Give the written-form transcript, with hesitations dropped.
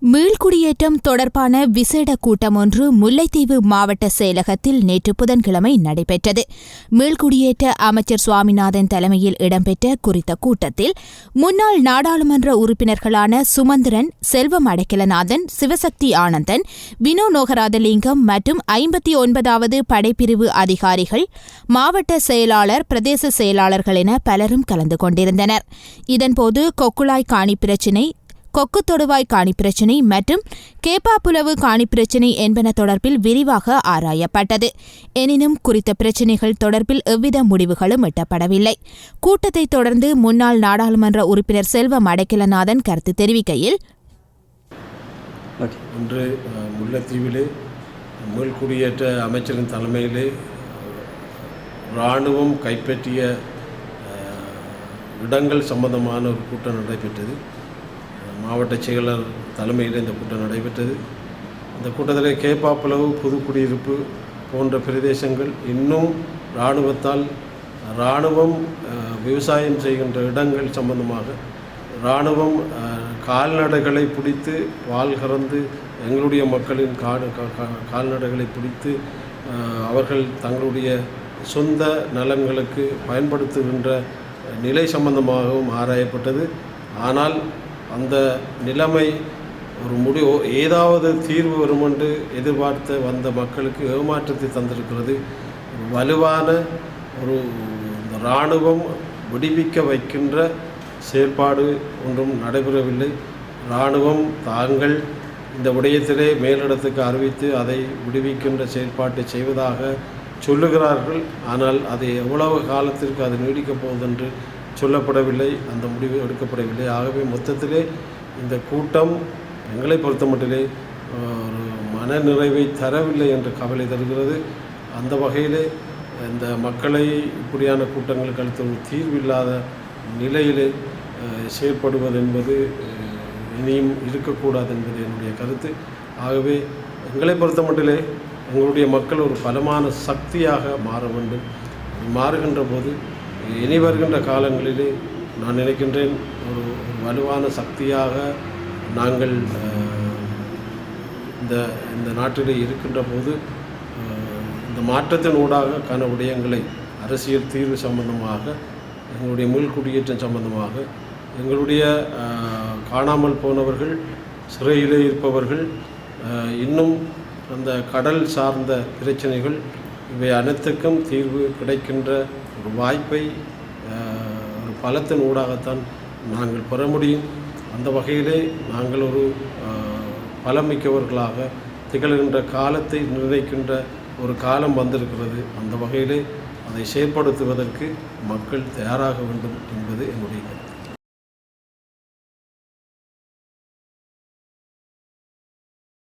மீள்குடியேற்றம் தொடர்பான விசேட கூட்டம் ஒன்று முல்லைத்தீவு மாவட்ட செயலகத்தில் நேற்று புதன்கிழமை நடைபெற்றது. மீள்குடியேற்ற அமைச்சர் சுவாமிநாதன் தலைமையில் இடம்பெற்ற குறித்த கூட்டத்தில் முன்னாள் நாடாளுமன்ற உறுப்பினர்களான சுமந்திரன், செல்வம் அடைக்கலநாதன், சிவசக்தி ஆனந்தன், வினோ நோகராதலிங்கம் மற்றும் 59வது படைப்பிரிவு அதிகாரிகள், மாவட்ட செயலாளர், பிரதேச செயலாளர்கள் என பலரும் கலந்து கொண்டிருந்தனர். இதன்போது கொக்குளாய் காணி பிரச்சினை, கொக்கு தொடுவாய் காணி பிரச்சினை மற்றும் கேப்பாப்புலவு காணி பிரச்சினை என்பன தொடர்பில் விரிவாக ஆராயப்பட்டது. எனினும் குறித்த பிரச்சினைகள் தொடர்பில் எவ்வித முடிவுகளும் எட்டப்படவில்லை. கூட்டத்தை தொடர்ந்து முன்னாள் நாடாளுமன்ற உறுப்பினர் செல்வம் அடைக்கலநாதன் கருத்து தெரிவிக்கையில், இன்று முல்லைத்தீவிலே மீள்குடியேற்ற அமைச்சரின் தலைமையிலே இராணுவம் கைப்பற்றிய இடங்கள் சம்பந்தமான ஒரு கூட்டம் நடைபெற்றது. மாவட்ட செயலர் தலைமையில் இந்த கூட்டம் நடைபெற்றது. இந்த கூட்டத்தில் கேப்பாப்புலவு, புதுக்குடியிருப்பு போன்ற பிரதேசங்கள் இன்னும் இராணுவம் விவசாயம் செய்கின்ற இடங்கள் சம்பந்தமாக இராணுவம் கால்நடைகளை பிடித்து பால் கறந்து எங்களுடைய மக்களின் கால்நடைகளை பிடித்து அவர்கள் தங்களுடைய சொந்த நலன்களுக்கு பயன்படுத்துகின்ற நிலை சம்பந்தமாகவும் ஆராயப்பட்டது. ஆனால் அந்த நிலைமை ஒரு ஏதாவது தீர்வு வரும் என்று எதிர்பார்த்து வந்த மக்களுக்கு ஏமாற்றத்தை தந்திருக்கிறது. வலுவான ஒரு இராணுவம் விடுவிக்க வைக்கின்ற செயற்பாடு ஒன்றும் நடைபெறவில்லை. இராணுவம் தாங்கள் இந்த விடயத்திலே மேலிடத்துக்கு அறிவித்து அதை விடுவிக்கின்ற செயற்பாட்டை செய்வதாக சொல்லுகிறார்கள். ஆனால் அது எவ்வளவு காலத்திற்கு அது நீடிக்கப் போவதென்று சொல்லப்படவில்லை, அந்த முடிவு எடுக்கப்படவில்லை. ஆகவே மொத்தத்திலே இந்த கூட்டம் எங்களை பொறுத்தமட்டிலே ஒரு மன நிறைவை தரவில்லை என்று கவலை தருகிறது. அந்த வகையிலே இந்த மக்களை இப்படியான கூட்டங்களுக்கு அளித்த ஒரு தீர்வில்லாத நிலையிலே செயற்படுவது என்பது இனியும் இருக்கக்கூடாது என்பது என்னுடைய கருத்து. ஆகவே எங்களை பொறுத்தமட்டிலே எங்களுடைய மக்கள் ஒரு பலமான சக்தியாக மாற வேண்டும். மாறுகின்ற போது இனி வருகின்ற காலங்களிலே நான் நினைக்கின்றேன் ஒரு வலுவான சக்தியாக நாங்கள் இந்த நாட்டிலே இருக்கின்ற போது இந்த மாற்றத்தின் ஊடாக காண விடயங்களை அரசியல் தீர்வு சம்பந்தமாக, எங்களுடைய மீள்குடியேற்றம் சம்பந்தமாக, எங்களுடைய காணாமல் போனவர்கள், சிறையிலே இருப்பவர்கள், இன்னும் அந்த கடல் சார்ந்த பிரச்சனைகள், இவை அனைத்துக்கும் தீர்வு கிடைக்கின்ற ஒரு வாய்ப்பை ஒரு பலத்தின் ஊடாகத்தான் நாங்கள் பெற முடியும். அந்த வகையிலே நாங்கள் ஒரு பலமிக்கவர்களாக திகழ்கின்ற காலத்தை நிர்ணயிக்கின்ற ஒரு காலம் வந்திருக்கிறது. அந்த வகையிலே அதை செயற்படுத்துவதற்கு மக்கள் தயாராக வேண்டும் என்பது என்னுடைய கருத்து.